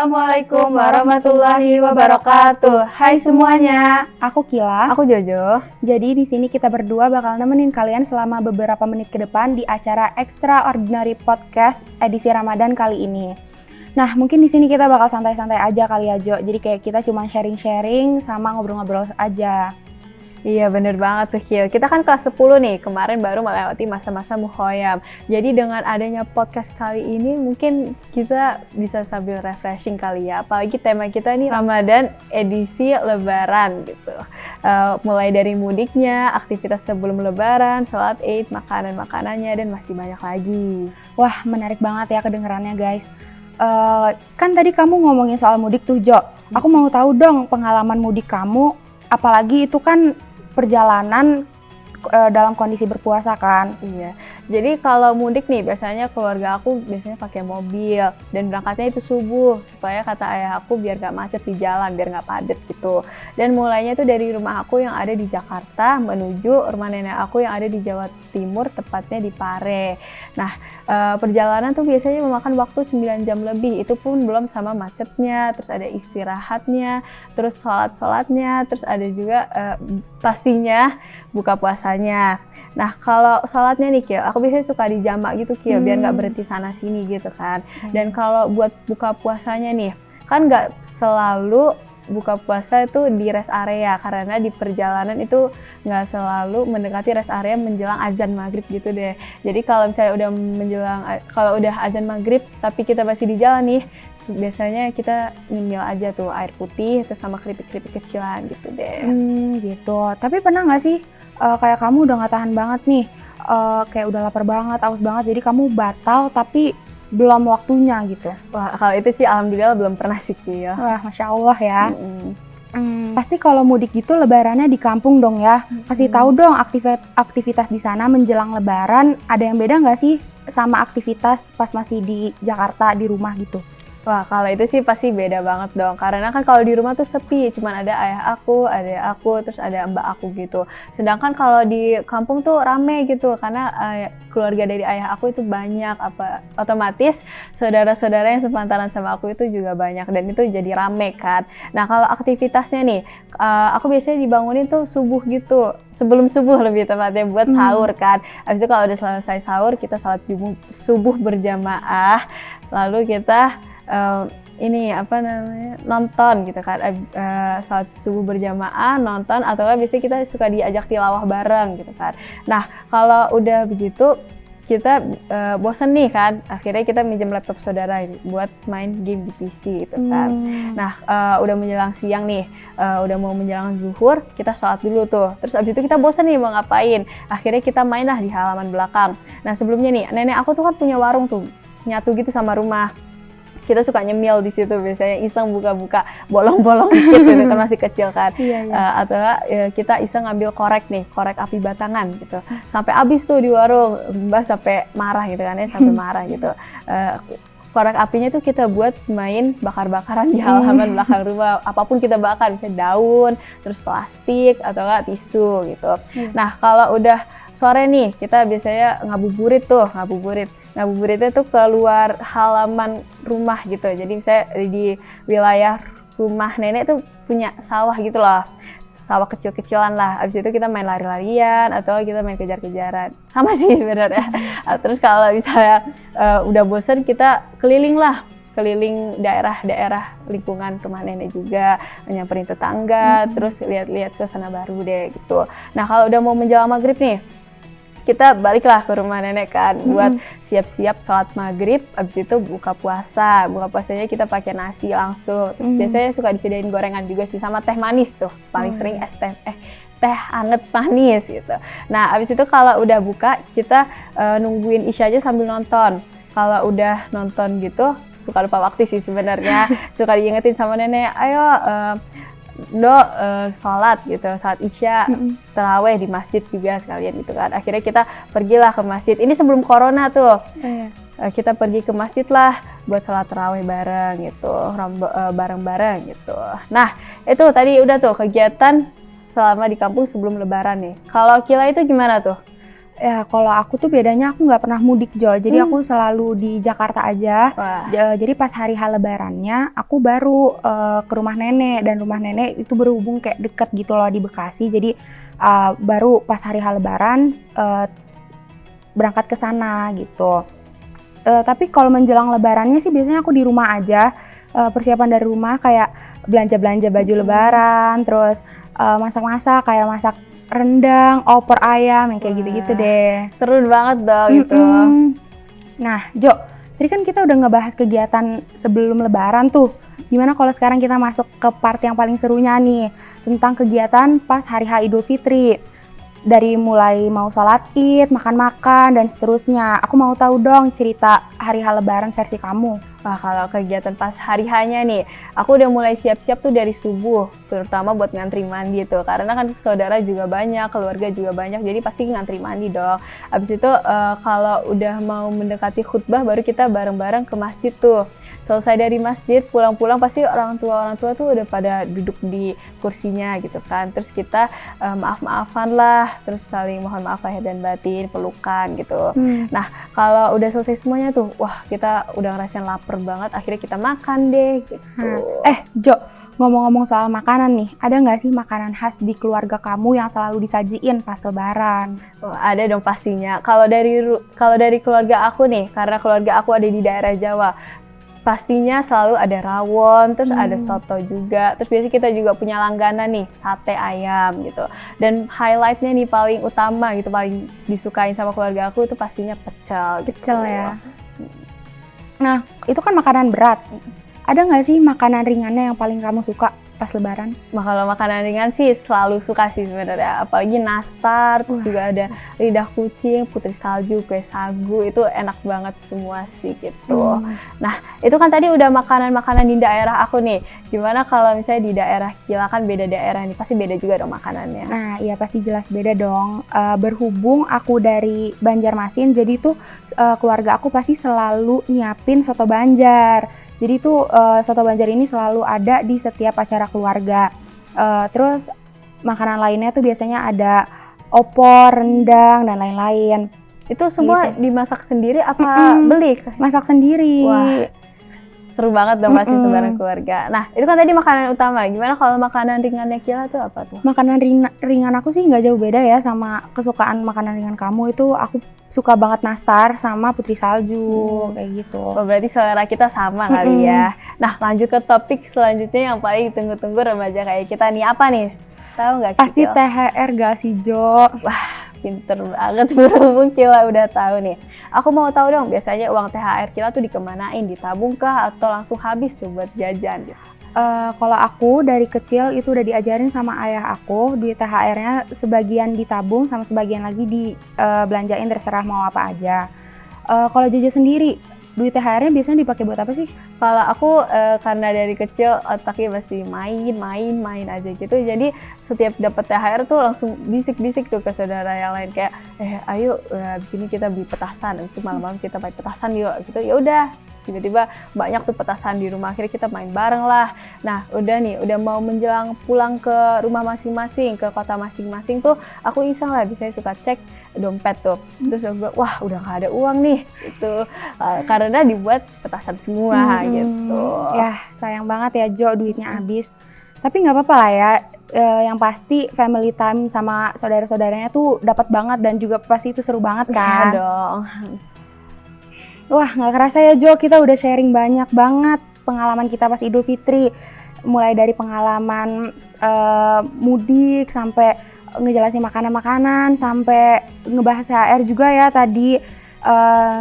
Assalamualaikum warahmatullahi wabarakatuh. Hai semuanya, Aku Kila. aku Jojo. Jadi di sini kita berdua bakal nemenin kalian selama beberapa menit ke depan di acara Extraordinary Podcast edisi Ramadan kali ini. Nah, mungkin di sini kita bakal santai-santai aja kali ya, Jo. Jadi kayak kita cuma sharing-sharing sama ngobrol-ngobrol aja. Iya bener banget tuh Kil, kita kan kelas 10 nih, kemarin baru melewati masa-masa mukhoyam. Jadi dengan adanya podcast kali ini mungkin kita bisa sambil refreshing kali ya. Apalagi tema kita nih Ramadan edisi Lebaran gitu. Mulai dari mudiknya, aktivitas sebelum Lebaran, sholat Id, makanan-makanannya, dan masih banyak lagi. Wah, menarik banget ya kedengerannya, guys. Kan tadi kamu ngomongin soal mudik tuh, Jo. Aku mau tahu dong pengalaman mudik kamu, apalagi itu kan perjalanan dalam kondisi berpuasa kan. Iya, jadi kalau mudik nih biasanya keluarga aku biasanya pakai mobil dan berangkatnya itu subuh supaya kata ayah aku biar gak macet di jalan, biar gak padat gitu. Dan mulainya itu dari rumah aku yang ada di Jakarta menuju rumah nenek aku yang ada di Jawa Timur, tepatnya di Pare. Nah, perjalanan tuh biasanya memakan waktu 9 jam lebih, itu pun belum sama macetnya, terus ada istirahatnya, terus sholat-sholatnya, terus ada juga pastinya buka puasanya. Nah, kalau sholatnya nih Kil, aku biasanya suka di jamak gitu Kil, biar nggak berhenti sana sini gitu kan. Dan kalau buat buka puasanya nih, kan nggak selalu buka puasa itu di rest area, karena di perjalanan itu nggak selalu mendekati rest area menjelang azan maghrib gitu deh. Jadi kalau misalnya kalau udah azan maghrib tapi kita masih di jalan nih, biasanya kita nyemil aja tuh air putih terus sama keripik-keripik kecilan gitu deh. Gitu. Tapi pernah nggak sih kayak kamu udah nggak tahan banget nih, kayak udah lapar banget, aus banget, jadi kamu batal tapi belum waktunya gitu? Wah, kalau itu sih alhamdulillah belum pernah sih Kil. Wah, Masya Allah ya. Pasti kalau mudik gitu lebarannya di kampung dong ya. Kasih tahu dong aktivitas di sana menjelang lebaran, ada yang beda nggak sih sama aktivitas pas masih di Jakarta di rumah gitu? Wah, kalau itu sih pasti beda banget dong. Karena kan kalau di rumah tuh sepi, cuman ada ayah aku, adik aku, terus ada mbak aku gitu. Sedangkan kalau di kampung tuh rame gitu, karena keluarga dari ayah aku itu banyak, otomatis saudara-saudara yang sepantaran sama aku itu juga banyak, dan itu jadi rame kan. Nah, kalau aktivitasnya nih, aku biasanya dibangunin tuh subuh gitu, sebelum subuh lebih tepatnya buat sahur kan. Habis itu kalau udah selesai sahur, kita sholat subuh berjamaah, lalu kita nonton gitu kan, saat subuh berjamaah nonton, atau biasanya kita suka diajak tilawah bareng gitu kan. Nah, kalau udah begitu kita bosen nih kan, akhirnya kita minjem laptop saudara buat main game di PC gitu kan. Nah, udah menjelang siang nih, udah mau menjelang zuhur, kita sholat dulu tuh. Terus abis itu kita bosen nih mau ngapain, akhirnya kita main lah di halaman belakang. Nah, sebelumnya nih nenek aku tuh kan punya warung tuh nyatu gitu sama rumah. Kita suka nyemil di situ, biasanya iseng buka-buka bolong-bolong gitu kan, masih kecil kan. Atau kita iseng ngambil korek api batangan gitu. Sampai habis tuh di warung, Mbah sampai marah gitu kan ya, sampai marah gitu. Korek apinya tuh kita buat main bakar-bakaran di halaman belakang rumah. Apapun kita bakar, misalnya daun, terus plastik, atau enggak tisu gitu. Nah, kalau udah sore nih, kita biasanya ngabuburit. Ngabuburitnya tuh keluar halaman rumah gitu. Jadi misalnya di wilayah rumah nenek tuh punya sawah gitu loh. Sawah kecil-kecilan lah. Abis itu kita main lari-larian atau kita main kejar-kejaran. Sama sih sebenarnya. Terus kalau misalnya udah bosen, kita keliling daerah-daerah lingkungan rumah nenek juga, nyamperin tetangga, terus lihat-lihat suasana baru deh gitu. Nah, kalau udah mau menjelang maghrib nih, kita baliklah ke rumah nenek kan, buat siap-siap sholat maghrib, abis itu buka puasa. Buka puasanya kita pakai nasi langsung. Biasanya suka disediain gorengan juga sih, sama teh manis tuh. Paling sering teh anget manis gitu. Nah, abis itu kalau udah buka, kita nungguin isya aja sambil nonton. Kalau udah nonton gitu, suka lupa waktu sih sebenarnya. Suka diingetin sama nenek, ayo sholat gitu, saat isya, terawih di masjid juga sekalian gitu kan. Akhirnya kita pergilah ke masjid. Ini sebelum corona tuh. Kita pergi ke masjid lah buat sholat terawih bareng gitu, bareng-bareng gitu. Nah, itu tadi udah tuh kegiatan selama di kampung sebelum lebaran nih. Kalau Kila itu gimana tuh? Ya, kalau aku tuh bedanya aku nggak pernah mudik, Jo. Jadi aku selalu di Jakarta aja. Wah, Jadi pas hari H Lebarannya, aku baru ke rumah nenek. Dan rumah nenek itu berhubung kayak deket gitu loh di Bekasi. Jadi baru pas hari H Lebaran berangkat ke sana gitu. Tapi kalau menjelang Lebarannya sih biasanya aku di rumah aja. Persiapan dari rumah kayak belanja-belanja baju Lebaran, terus masak-masak kayak masak rendang, opor ayam, yang kayak gitu-gitu deh. seru banget dong itu. Nah, Jo, tadi kan kita udah ngebahas kegiatan sebelum Lebaran tuh. Gimana kalau sekarang kita masuk ke part yang paling serunya nih, tentang kegiatan pas hari H Idul Fitri. Dari mulai mau sholat Id, makan-makan, dan seterusnya. Aku mau tahu dong cerita hari H Lebaran versi kamu. Wah, kalau kegiatan pas hari hanya nih, aku udah mulai siap-siap tuh dari subuh, terutama buat ngantri mandi tuh. Karena kan saudara juga banyak, keluarga juga banyak, jadi pasti ngantri mandi dong. Abis itu kalau udah mau mendekati khutbah, baru kita bareng-bareng ke masjid tuh. Selesai dari masjid, pulang-pulang pasti orang tua tuh udah pada duduk di kursinya gitu kan. Terus kita maaf-maafan lah, terus saling mohon maaf lahir dan batin, pelukan gitu. Nah, kalau udah selesai semuanya tuh, wah kita udah ngerasain lapar banget, akhirnya kita makan deh gitu. Jo, ngomong-ngomong soal makanan nih, ada nggak sih makanan khas di keluarga kamu yang selalu disajiin pas Lebaran? Oh, ada dong pastinya. Kalau dari keluarga aku nih, karena keluarga aku ada di daerah Jawa, pastinya selalu ada rawon, terus ada soto juga. Terus biasanya kita juga punya langganan nih, sate ayam gitu. Dan highlightnya nih paling utama gitu, paling disukain sama keluarga aku itu pastinya pecel. Pecel ya. Nah, itu kan makanan berat. Ada nggak sih makanan ringannya yang paling kamu suka pas Lebaran? Kalau makanan ringan sih selalu suka sih sebenarnya, apalagi nastar, terus juga ada lidah kucing, putri salju, kue sagu, itu enak banget semua sih gitu. Nah, itu kan tadi udah makanan-makanan di daerah aku nih. Gimana kalau misalnya di daerah Kila, kan beda daerah nih, pasti beda juga dong makanannya. Nah, iya pasti jelas beda dong. Berhubung aku dari Banjarmasin, jadi tuh keluarga aku pasti selalu nyiapin soto Banjar. Jadi tuh soto Banjar ini selalu ada di setiap acara keluarga. Terus makanan lainnya tuh biasanya ada opor, rendang, dan lain-lain. Itu semua gitu. Dimasak sendiri apa beli? Masak sendiri. Wah, seru banget dong pasti sebarang keluarga. Nah, itu kan tadi makanan utama. Gimana kalau makanan ringannya Kila tuh apa tuh? Makanan ringan aku sih nggak jauh beda ya sama kesukaan makanan ringan kamu. Itu aku suka banget nastar sama putri salju, kayak gitu. Oh, berarti selera kita sama kali ya. Nah, lanjut ke topik selanjutnya yang paling tunggu-tunggu remaja kayak kita nih. Apa nih? Tahu nggak? Pasti THR gak sih, Jo? Wah, pinter banget, berhubung Kila udah tahu nih. Aku mau tahu dong, biasanya uang THR Kila tuh dikemanain? Ditabung kah atau langsung habis tuh buat jajan? Kalau aku dari kecil itu udah diajarin sama ayah aku, duit THR-nya sebagian ditabung sama sebagian lagi dibelanjain, terserah mau apa aja. Kalau Jojo sendiri, duit THR-nya biasanya dipakai buat apa sih? Kalau aku karena dari kecil otaknya masih main aja gitu, jadi setiap dapat THR tuh langsung bisik-bisik tuh ke saudara yang lain kayak, ayo abis ini kita beli petasan, abis itu malam-malam kita main petasan yuk, abis itu ya udah. Tiba-tiba banyak tuh petasan di rumah, akhirnya kita main bareng lah. Nah, udah mau menjelang pulang ke rumah masing-masing, ke kota masing-masing tuh aku iseng lah, biasanya suka cek dompet tuh. Terus aku bilang, wah udah gak ada uang nih gitu. Karena dibuat petasan semua gitu. Ya sayang banget ya Jo, duitnya habis. Tapi nggak apa-apa lah ya, yang pasti family time sama saudara-saudaranya tuh dapat banget dan juga pasti itu seru banget kan. Iya dong. Wah, nggak kerasa ya Jo, kita udah sharing banyak banget pengalaman kita pas Idul Fitri. Mulai dari pengalaman mudik, sampai ngejelasin makanan-makanan, sampai ngebahas THR juga ya tadi.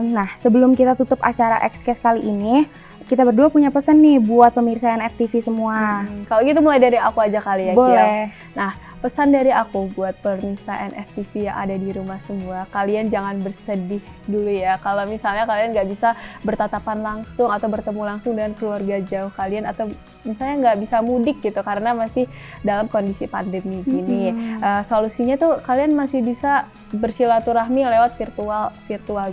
Nah, sebelum kita tutup acara Xcast kali ini, kita berdua punya pesan nih buat pemirsa NFTV semua. Kalau gitu mulai dari aku aja kali ya, Boleh. Kiel. Nah, pesan dari aku buat pemirsa NFTV yang ada di rumah semua, kalian jangan bersedih dulu ya. Kalau misalnya kalian nggak bisa bertatapan langsung atau bertemu langsung dengan keluarga jauh kalian, atau misalnya nggak bisa mudik gitu karena masih dalam kondisi pandemi gini. Solusinya tuh kalian masih bisa bersilaturahmi lewat virtual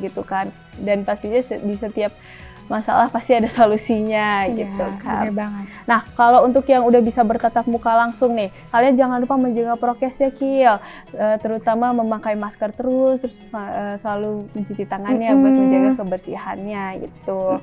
gitu kan. Dan pastinya di setiap masalah pasti ada solusinya gitu kan. Bener banget. Nah, kalau untuk yang udah bisa bertatap muka langsung nih, kalian jangan lupa menjaga prokes ya, Kil. Terutama memakai masker terus selalu mencuci tangannya buat menjaga kebersihannya gitu.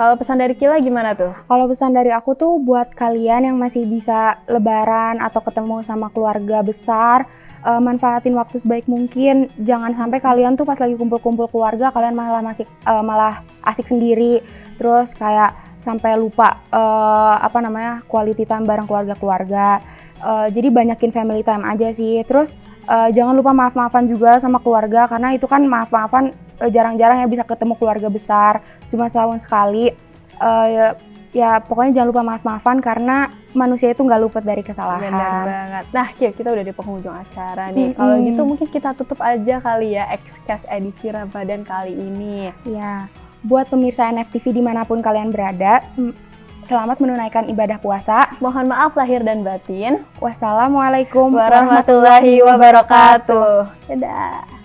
Kalau pesan dari Kila gimana tuh? Kalau pesan dari aku tuh buat kalian yang masih bisa lebaran atau ketemu sama keluarga besar, manfaatin waktu sebaik mungkin. Jangan sampai kalian tuh pas lagi kumpul-kumpul keluarga kalian malah asik sendiri, terus kayak sampai lupa quality time bareng keluarga-keluarga. Jadi banyakin family time aja sih. Terus jangan lupa maaf-maafan juga sama keluarga, karena itu kan maaf-maafan jarang-jarang ya bisa ketemu keluarga besar, cuma setahun sekali. Ya pokoknya jangan lupa maaf-maafan karena manusia itu nggak luput dari kesalahan. Benar banget. Nah, kita udah di penghujung acara nih. Kalau gitu mungkin kita tutup aja kali ya Xcast edisi Ramadan kali ini. Ya, buat pemirsa NFTV dimanapun kalian berada, selamat menunaikan ibadah puasa. Mohon maaf lahir dan batin. Wassalamualaikum warahmatullahi wabarakatuh. Dadah.